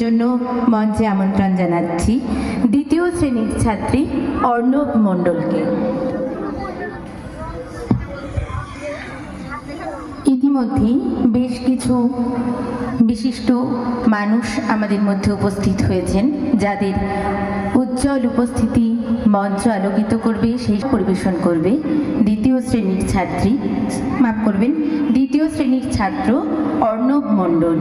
জন্য মঞ্চে আমন্ত্রণ জানাচ্ছি দ্বিতীয় শ্রেণীর ছাত্রী অর্ণব মণ্ডলকে। ইতিমধ্যেই বেশ কিছু বিশিষ্ট মানুষ আমাদের মধ্যে উপস্থিত হয়েছেন, যাদের উজ্জ্বল উপস্থিতি মঞ্চ আলোকিত করবে, সেই পরিবেশন করবে দ্বিতীয় শ্রেণীর ছাত্র অর্ণব মণ্ডল।